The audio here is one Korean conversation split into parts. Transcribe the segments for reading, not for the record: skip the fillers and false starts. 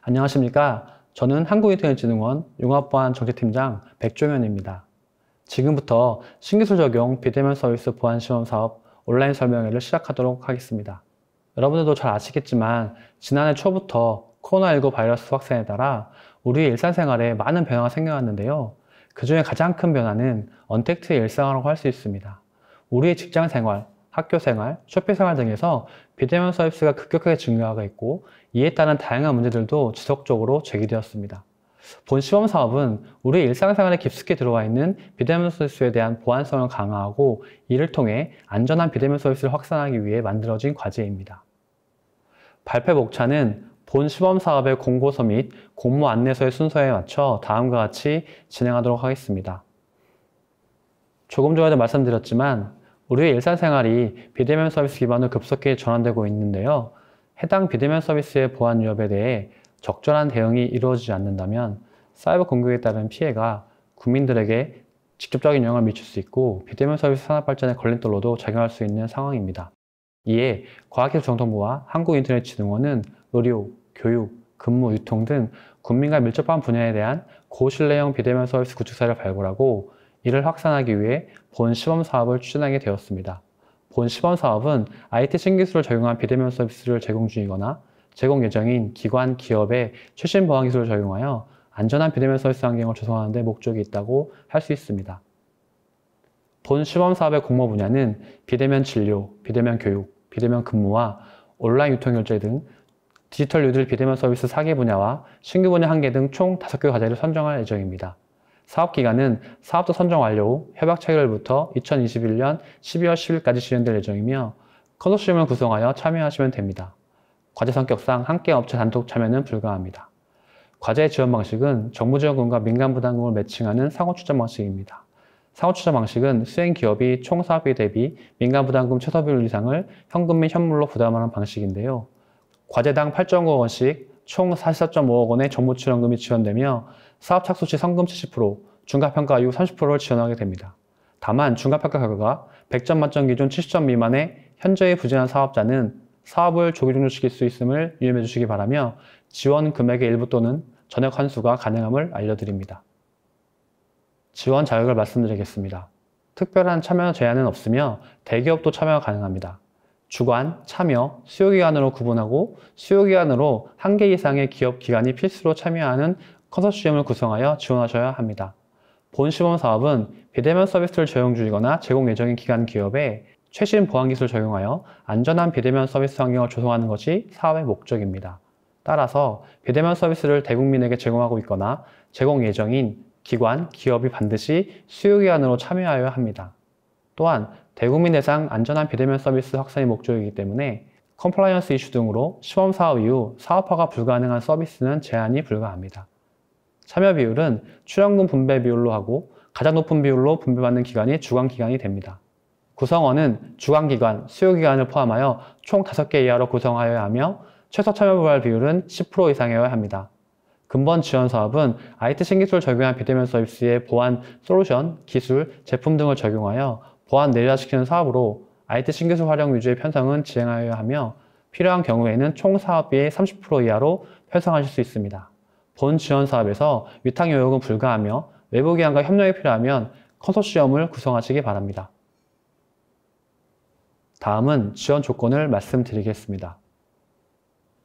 안녕하십니까. 저는 한국인터넷진흥원 융합보안정책팀장 백종현입니다. 지금부터 신기술 적용 비대면 서비스 보안 시험 사업 온라인 설명회를 시작하도록 하겠습니다. 여러분들도 잘 아시겠지만 지난해 초부터 코로나19 바이러스 확산에 따라 우리의 일상생활에 많은 변화가 생겨났는데요. 그 중에 가장 큰 변화는 언택트의 일상화라고 할 수 있습니다. 우리의 직장생활, 학교생활, 쇼핑생활 등에서 비대면 서비스가 급격하게 증가하고 있고 이에 따른 다양한 문제들도 지속적으로 제기되었습니다. 본 시범 사업은 우리 일상생활에 깊숙이 들어와 있는 비대면 서비스에 대한 보안성을 강화하고 이를 통해 안전한 비대면 서비스를 확산하기 위해 만들어진 과제입니다. 발표 목차는 본 시범 사업의 공고서 및 공모 안내서의 순서에 맞춰 다음과 같이 진행하도록 하겠습니다. 조금 전에도 말씀드렸지만 우리의 일상생활이 비대면 서비스 기반으로 급속히 전환되고 있는데요. 해당 비대면 서비스의 보안 위협에 대해 적절한 대응이 이루어지지 않는다면 사이버 공격에 따른 피해가 국민들에게 직접적인 영향을 미칠 수 있고 비대면 서비스 산업 발전의 걸림돌로도 작용할 수 있는 상황입니다. 이에 과학기술정통부와 한국인터넷진흥원은 의료, 교육, 근무, 유통 등 국민과 밀접한 분야에 대한 고신뢰형 비대면 서비스 구축사를 발굴하고 이를 확산하기 위해 본 시범 사업을 추진하게 되었습니다. 본 시범 사업은 IT 신기술을 적용한 비대면 서비스를 제공 중이거나 제공 예정인 기관, 기업의 최신 보안 기술을 적용하여 안전한 비대면 서비스 환경을 조성하는 데 목적이 있다고 할 수 있습니다. 본 시범 사업의 공모 분야는 비대면 진료, 비대면 교육, 비대면 근무와 온라인 유통 결제 등 디지털 뉴딜 비대면 서비스 4개 분야와 신규 분야 1개 등 총 5개 과제를 선정할 예정입니다. 사업기간은 사업자 선정 완료 후 협약 체결부터 2021년 12월 10일까지 진행될 예정이며 컨소시엄을 구성하여 참여하시면 됩니다. 과제 성격상 한 개 업체 단독 참여는 불가합니다. 과제의 지원 방식은 정부지원금과 민간부담금을 매칭하는 상호추적 방식입니다. 상호추적 방식은 수행기업이 총 사업비 대비 민간부담금 최소 비율 이상을 현금 및 현물로 부담하는 방식인데요. 과제당 8.9억 원씩 총 44.5억 원의 정부지원금이 지원되며 사업 착수 시 성금 70%, 중간평가 이후 30%를 지원하게 됩니다. 다만 중간평가 결과가 100점 만점 기준 70점 미만의 현저히 부진한 사업자는 사업을 조기 종료시킬 수 있음을 유념해 주시기 바라며 지원 금액의 일부 또는 전액 환수가 가능함을 알려드립니다. 지원 자격을 말씀드리겠습니다. 특별한 참여 제한은 없으며 대기업도 참여가 가능합니다. 주관, 참여, 수요기관으로 구분하고 수요기관으로 1개 이상의 기업 기관이 필수로 참여하는 컨소시엄을 구성하여 지원하셔야 합니다. 본 시범 사업은 비대면 서비스를 제공 중이거나 제공 예정인 기관 기업에 최신 보안 기술을 적용하여 안전한 비대면 서비스 환경을 조성하는 것이 사업의 목적입니다. 따라서 비대면 서비스를 대국민에게 제공하고 있거나 제공 예정인 기관, 기업이 반드시 수요기관으로 참여하여야 합니다. 또한 대국민 대상 안전한 비대면 서비스 확산이 목적이기 때문에 컴플라이언스 이슈 등으로 시범 사업 이후 사업화가 불가능한 서비스는 제한이 불가합니다. 참여 비율은 출연금 분배 비율로 하고 가장 높은 비율로 분배받는 기관이 주관기관이 됩니다. 구성원은 주관기관, 수요기관을 포함하여 총 5개 이하로 구성하여야 하며 최소 참여 불발 비율은 10% 이상이어야 합니다. 근본 지원 사업은 IT 신기술을 적용한 비대면 서비스의 보안 솔루션, 기술, 제품 등을 적용하여 보안 내재화시키는 사업으로 IT 신기술 활용 위주의 편성은 진행하여야 하며 필요한 경우에는 총 사업비의 30% 이하로 편성하실 수 있습니다. 본 지원 사업에서 위탁 요역은 불가하며 외부 기관과 협력이 필요하면 컨소시엄을 구성하시기 바랍니다. 다음은 지원 조건을 말씀드리겠습니다.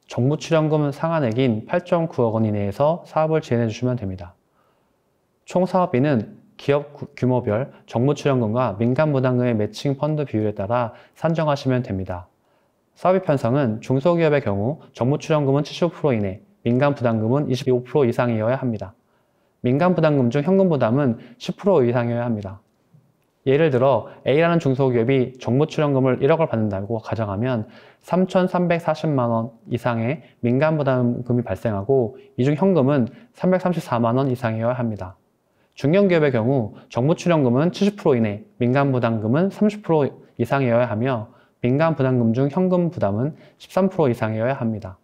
정부 출연금 상한액인 8.9억 원 이내에서 사업을 진행해 주시면 됩니다. 총 사업비는 기업 규모별 정부 출연금과 민간 부담금의 매칭 펀드 비율에 따라 산정하시면 됩니다. 사업비 편성은 중소기업의 경우 정부 출연금은 75% 이내, 민간 부담금은 25% 이상이어야 합니다. 민간 부담금 중 현금 부담은 10% 이상이어야 합니다. 예를 들어 A라는 중소기업이 정부 출연금을 1억을 받는다고 가정하면 3,340만 원 이상의 민간 부담금이 발생하고 이 중 현금은 334만 원 이상이어야 합니다. 중견기업의 경우 정부 출연금은 70% 이내, 민간 부담금은 30% 이상이어야 하며 민간 부담금 중 현금 부담은 13% 이상이어야 합니다.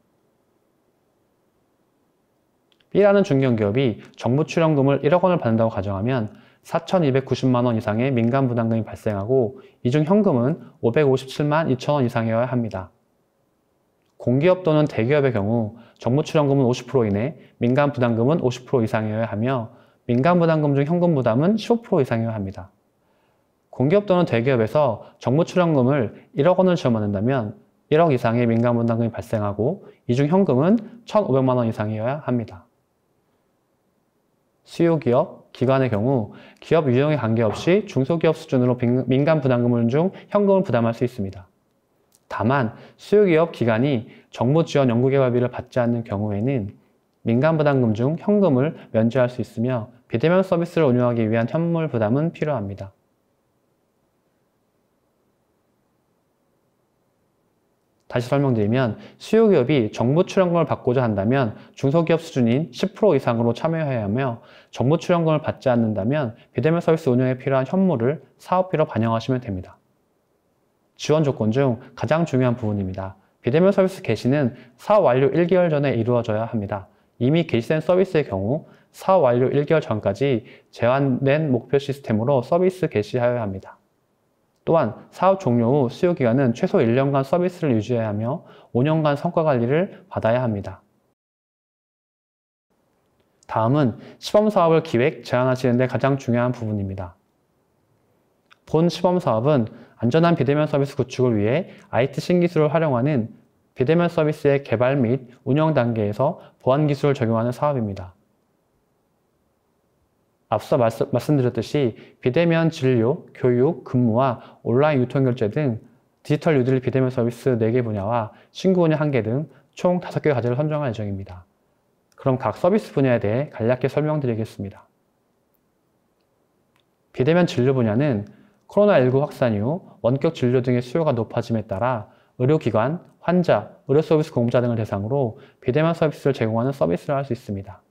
B라는 중견기업이 정부 출연금을 1억 원을 받는다고 가정하면 4,290만 원 이상의 민간 부담금이 발생하고 이 중 현금은 557만 2천 원 이상이어야 합니다. 공기업 또는 대기업의 경우 정부 출연금은 50% 이내, 민간 부담금은 50% 이상이어야 하며 민간 부담금 중 현금 부담은 15% 이상이어야 합니다. 공기업 또는 대기업에서 정부 출연금을 1억 원을 지원받는다면 1억 이상의 민간 부담금이 발생하고 이 중 현금은 1,500만 원 이상이어야 합니다. 수요기업, 기관의 경우 기업 유형에 관계없이 중소기업 수준으로 민간 부담금 중 현금을 부담할 수 있습니다. 다만 수요기업, 기관이 정부 지원 연구개발비를 받지 않는 경우에는 민간 부담금 중 현금을 면제할 수 있으며 비대면 서비스를 운영하기 위한 현물 부담은 필요합니다. 다시 설명드리면 수요기업이 정부 출연금을 받고자 한다면 중소기업 수준인 10% 이상으로 참여해야 하며 정부 출연금을 받지 않는다면 비대면 서비스 운영에 필요한 현물을 사업비로 반영하시면 됩니다. 지원 조건 중 가장 중요한 부분입니다. 비대면 서비스 개시는 사업 완료 1개월 전에 이루어져야 합니다. 이미 개시된 서비스의 경우 사업 완료 1개월 전까지 제한된 목표 시스템으로 서비스 개시하여야 합니다. 또한 사업 종료 후 수요기간은 최소 1년간 서비스를 유지해야 하며 5년간 성과관리를 받아야 합니다. 다음은 시범사업을 기획, 제안하시는 데 가장 중요한 부분입니다. 본 시범사업은 안전한 비대면 서비스 구축을 위해 IT 신기술을 활용하는 비대면 서비스의 개발 및 운영 단계에서 보안 기술을 적용하는 사업입니다. 앞서 말씀드렸듯이 비대면 진료, 교육, 근무와 온라인 유통결제 등 디지털 뉴딜 비대면 서비스 4개 분야와 신규 분야 1개 등 총 5개 과제를 선정할 예정입니다. 그럼 각 서비스 분야에 대해 간략히 설명드리겠습니다. 비대면 진료 분야는 코로나19 확산 이후 원격 진료 등의 수요가 높아짐에 따라 의료기관, 환자, 의료서비스 공급자 등을 대상으로 비대면 서비스를 제공하는 서비스를 할 수 있습니다.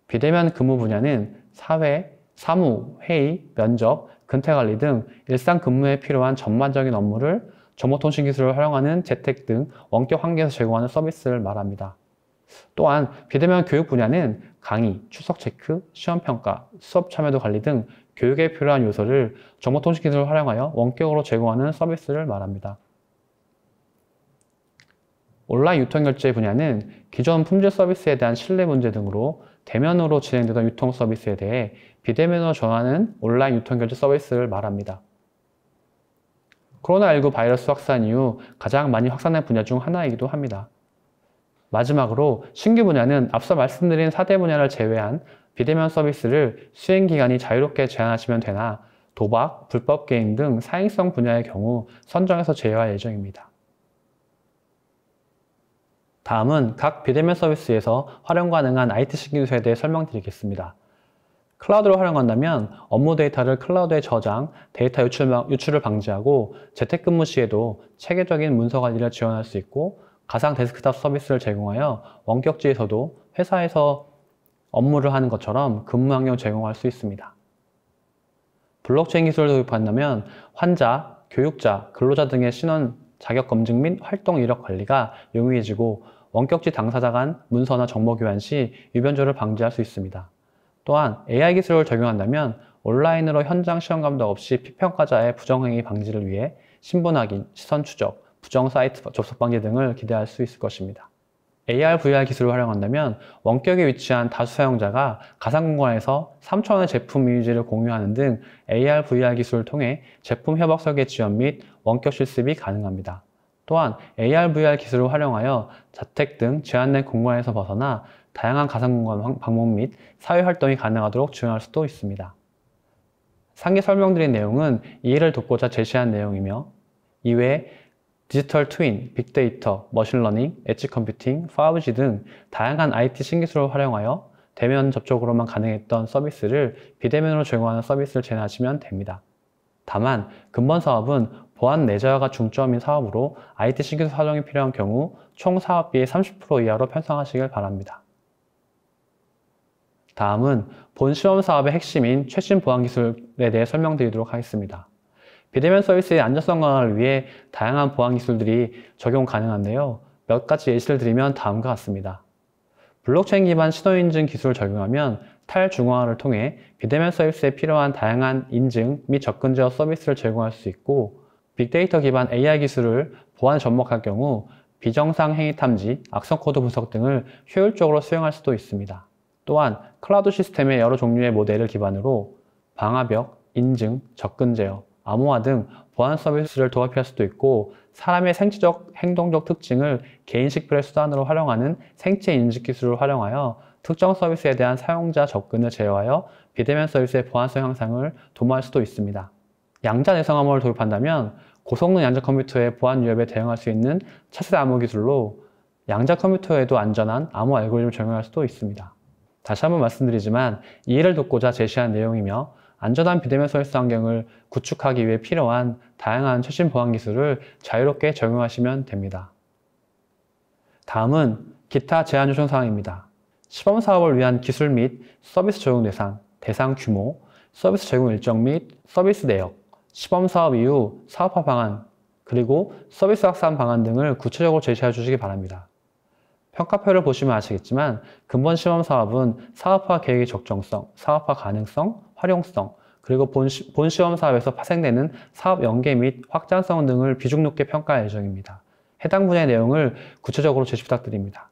비대면 근무 분야는 사회, 사무, 회의, 면접, 근태관리 등 일상 근무에 필요한 전반적인 업무를 정보통신기술을 활용하는 재택 등 원격 환경에서 제공하는 서비스를 말합니다. 또한 비대면 교육 분야는 강의, 출석 체크, 시험평가, 수업 참여도 관리 등 교육에 필요한 요소를 정보통신기술을 활용하여 원격으로 제공하는 서비스를 말합니다. 온라인 유통결제 분야는 기존 품질 서비스에 대한 신뢰 문제 등으로 대면으로 진행되던 유통 서비스에 대해 비대면으로 전환하는 온라인 유통결제 서비스를 말합니다. 코로나19 바이러스 확산 이후 가장 많이 확산된 분야 중 하나이기도 합니다. 마지막으로 신규 분야는 앞서 말씀드린 4대 분야를 제외한 비대면 서비스를 수행기간이 자유롭게 제한하시면 되나 도박, 불법 게임 등 사행성 분야의 경우 선정해서 제외할 예정입니다. 다음은 각 비대면 서비스에서 활용 가능한 IT 신기술에 대해 설명드리겠습니다. 클라우드를 활용한다면 업무 데이터를 클라우드에 저장, 데이터 유출을 방지하고 재택근무 시에도 체계적인 문서 관리를 지원할 수 있고 가상 데스크탑 서비스를 제공하여 원격지에서도 회사에서 업무를 하는 것처럼 근무 환경 제공할 수 있습니다. 블록체인 기술을 도입한다면 환자, 교육자, 근로자 등의 신원 자격 검증 및 활동 이력 관리가 용이해지고 원격지 당사자 간 문서나 정보 교환 시 유변조를 방지할 수 있습니다. 또한 AI 기술을 적용한다면 온라인으로 현장 시험 감독 없이 피평가자의 부정행위 방지를 위해 신분 확인, 시선 추적, 부정 사이트 접속 방지 등을 기대할 수 있을 것입니다. AR, VR 기술을 활용한다면 원격에 위치한 다수 사용자가 가상 공간에서 3차원의 제품 이미지를 공유하는 등 AR, VR 기술을 통해 제품 협업 설계 지원 및 원격 실습이 가능합니다. 또한 AR, VR 기술을 활용하여 자택 등 제한된 공간에서 벗어나 다양한 가상 공간 방문 및 사회 활동이 가능하도록 지원할 수도 있습니다. 상기 설명드린 내용은 이해를 돕고자 제시한 내용이며 이외에 디지털 트윈, 빅데이터, 머신러닝, 엣지 컴퓨팅, 5G 등 다양한 IT 신기술을 활용하여 대면 접촉으로만 가능했던 서비스를 비대면으로 제공하는 서비스를 제안하시면 됩니다. 다만 근본 사업은 보안 내재화가 중점인 사업으로 IT 신기술 활용이 필요한 경우 총 사업비의 30% 이하로 편성하시길 바랍니다. 다음은 본 시험 사업의 핵심인 최신 보안 기술에 대해 설명드리도록 하겠습니다. 비대면 서비스의 안전성 강화를 위해 다양한 보안 기술들이 적용 가능한데요. 몇 가지 예시를 드리면 다음과 같습니다. 블록체인 기반 신호인증 기술을 적용하면 탈중앙화를 통해 비대면 서비스에 필요한 다양한 인증 및 접근 제어 서비스를 제공할 수 있고 빅데이터 기반 AI 기술을 보안에 접목할 경우 비정상 행위 탐지, 악성 코드 분석 등을 효율적으로 수행할 수도 있습니다. 또한 클라우드 시스템의 여러 종류의 모델을 기반으로 방화벽, 인증, 접근 제어, 암호화 등 보안 서비스를 도합할 수도 있고, 사람의 생체적, 행동적 특징을 개인 식별의 수단으로 활용하는 생체 인식 기술을 활용하여 특정 서비스에 대한 사용자 접근을 제어하여 비대면 서비스의 보안성 향상을 도모할 수도 있습니다. 양자 내성 암호를 도입한다면 고성능 양자 컴퓨터의 보안 위협에 대응할 수 있는 차세대 암호 기술로 양자 컴퓨터에도 안전한 암호 알고리즘을 적용할 수도 있습니다. 다시 한번 말씀드리지만 이해를 돕고자 제시한 내용이며, 안전한 비대면 서비스 환경을 구축하기 위해 필요한 다양한 최신 보안 기술을 자유롭게 적용하시면 됩니다. 다음은 기타 제한 요청 사항입니다. 시범 사업을 위한 기술 및 서비스 적용 대상 규모, 서비스 적용 일정 및 서비스 내역, 시범 사업 이후 사업화 방안, 그리고 서비스 확산 방안 등을 구체적으로 제시해 주시기 바랍니다. 평가표를 보시면 아시겠지만 근본 시범 사업은 사업화 계획의 적정성, 사업화 가능성, 활용성, 그리고 본 시험 사업에서 파생되는 사업 연계 및 확장성 등을 비중 높게 평가할 예정입니다. 해당 분야의 내용을 구체적으로 제시 부탁드립니다.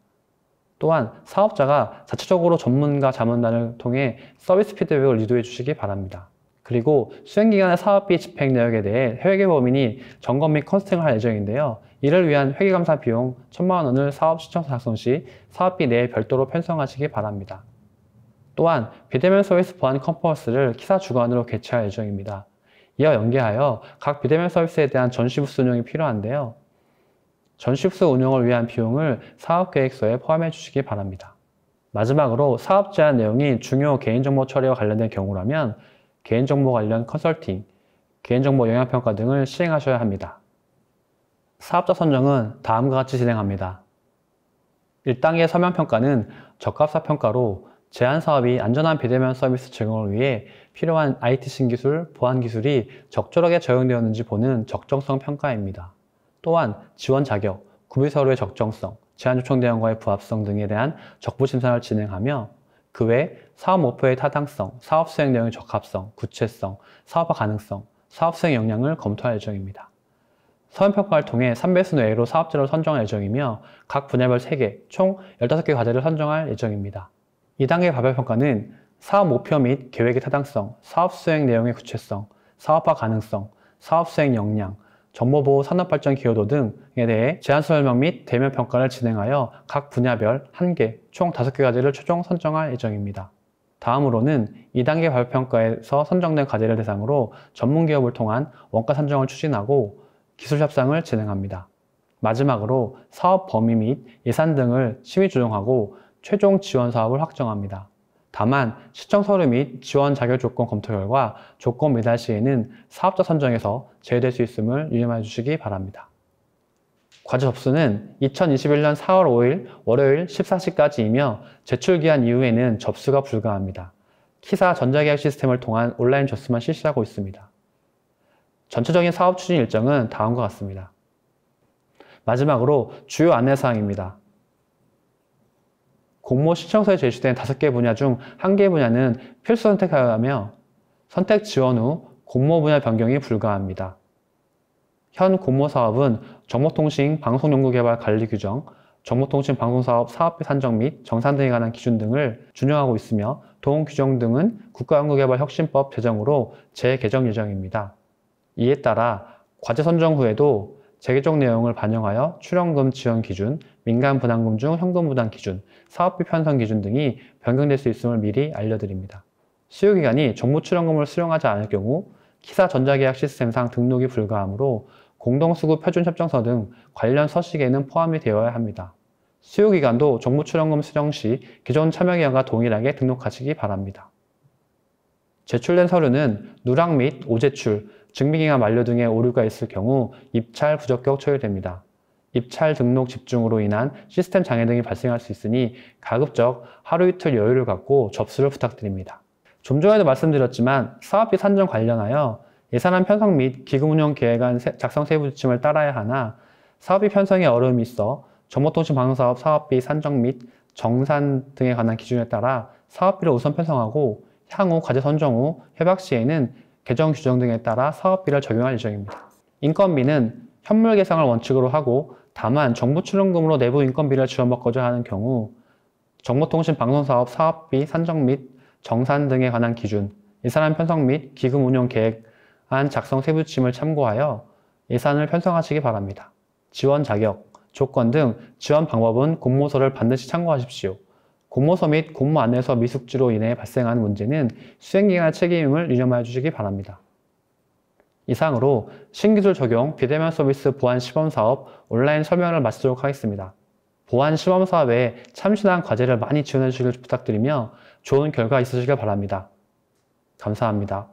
또한 사업자가 자체적으로 전문가 자문단을 통해 서비스 피드백을 유도해 주시기 바랍니다. 그리고 수행기간의 사업비 집행 내역에 대해 회계법인이 점검 및 컨설팅을 할 예정인데요. 이를 위한 회계감사 비용 1,000만 원을 사업 신청서 작성 시 사업비 내에 별도로 편성하시기 바랍니다. 또한 비대면 서비스 보안 컨퍼런스를 키사 주관으로 개최할 예정입니다. 이와 연계하여 각 비대면 서비스에 대한 전시부스 운영이 필요한데요. 전시부스 운영을 위한 비용을 사업계획서에 포함해 주시기 바랍니다. 마지막으로 사업 제안 내용이 중요 개인정보 처리와 관련된 경우라면 개인정보 관련 컨설팅, 개인정보 영향평가 등을 시행하셔야 합니다. 사업자 선정은 다음과 같이 진행합니다. 1단계 서명평가는 적합사 평가로 제안 사업이 안전한 비대면 서비스 제공을 위해 필요한 IT 신기술, 보안 기술이 적절하게 적용되었는지 보는 적정성 평가입니다. 또한 지원 자격, 구비 서류의 적정성, 제안 요청 대응과의 부합성 등에 대한 적부 심사를 진행하며, 그 외 사업 목표의 타당성, 사업 수행 내용의 적합성, 구체성, 사업화 가능성, 사업 수행 역량을 검토할 예정입니다. 서면평가를 통해 3배수 내외로 사업자를 선정할 예정이며, 각 분야별 3개, 총 15개 과제를 선정할 예정입니다. 2단계 가별평가는 사업 목표 및 계획의 타당성, 사업 수행 내용의 구체성, 사업화 가능성, 사업 수행 역량, 정보보호 산업발전 기여도 등에 대해 제안 설명 및 대면 평가를 진행하여 각 분야별 1개, 총 5개 과제를 최종 선정할 예정입니다. 다음으로는 2단계 발표평가에서 선정된 과제를 대상으로 전문기업을 통한 원가 산정을 추진하고 기술 협상을 진행합니다. 마지막으로 사업 범위 및 예산 등을 심의 조정하고 최종 지원 사업을 확정합니다. 다만 시청 서류 및 지원 자격 조건 검토 결과 조건 미달 시에는 사업자 선정에서 제외될 수 있음을 유념해 주시기 바랍니다. 과제 접수는 2021년 4월 5일 월요일 14시까지이며 제출기한 이후에는 접수가 불가합니다. 키사 전자계약 시스템을 통한 온라인 접수만 실시하고 있습니다. 전체적인 사업 추진 일정은 다음과 같습니다. 마지막으로 주요 안내사항입니다. 공모 신청서에 제시된 5개 분야 중 1개 분야는 필수 선택하여야 하며, 선택 지원 후 공모 분야 변경이 불가합니다. 현 공모 사업은 정보통신 방송연구개발 관리 규정, 정보통신 방송사업 사업비 산정 및 정산 등에 관한 기준 등을 준용하고 있으며, 동 규정 등은 국가연구개발혁신법 제정으로 재개정 예정입니다. 이에 따라 과제 선정 후에도 재개정 내용을 반영하여 출연금 지원 기준, 민간 분담금 중 현금 부담 기준, 사업비 편성 기준 등이 변경될 수 있음을 미리 알려드립니다. 수요기관이 정부 출연금을 수령하지 않을 경우 키사 전자계약 시스템상 등록이 불가하므로 공동수급 표준협정서 등 관련 서식에는 포함이 되어야 합니다. 수요기관도 정부 출연금 수령 시 기존 참여기관과 동일하게 등록하시기 바랍니다. 제출된 서류는 누락 및 오제출, 증빙기간 만료 등의 오류가 있을 경우 입찰 부적격 처리됩니다. 입찰 등록 집중으로 인한 시스템 장애 등이 발생할 수 있으니 가급적 하루 이틀 여유를 갖고 접수를 부탁드립니다. 좀 전에도 말씀드렸지만 사업비 산정 관련하여 예산안 편성 및 기금 운영 계획안 작성 세부 지침을 따라야 하나, 사업비 편성에 어려움이 있어 정보통신 방송사업 사업비 산정 및 정산 등에 관한 기준에 따라 사업비를 우선 편성하고 향후 과제 선정 후 협약 시에는 개정 규정 등에 따라 사업비를 적용할 예정입니다. 인건비는 현물 계상을 원칙으로 하고 다만 정부 출연금으로 내부 인건비를 지원받고자 하는 경우 정보통신방송사업 사업비 산정 및 정산 등에 관한 기준, 예산 편성 및 기금 운영 계획안 작성 세부침을 참고하여 예산을 편성하시기 바랍니다. 지원 자격, 조건 등 지원 방법은 공모서를 반드시 참고하십시오. 공모서 및 공모 안내서 미숙지로 인해 발생한 문제는 수행기관의 책임을 유념하여 주시기 바랍니다. 이상으로 신기술 적용 비대면 서비스 보안 시범사업 온라인 설명을 마치도록 하겠습니다. 보안 시범사업에 참신한 과제를 많이 지원해 주시길 부탁드리며 좋은 결과 있으시길 바랍니다. 감사합니다.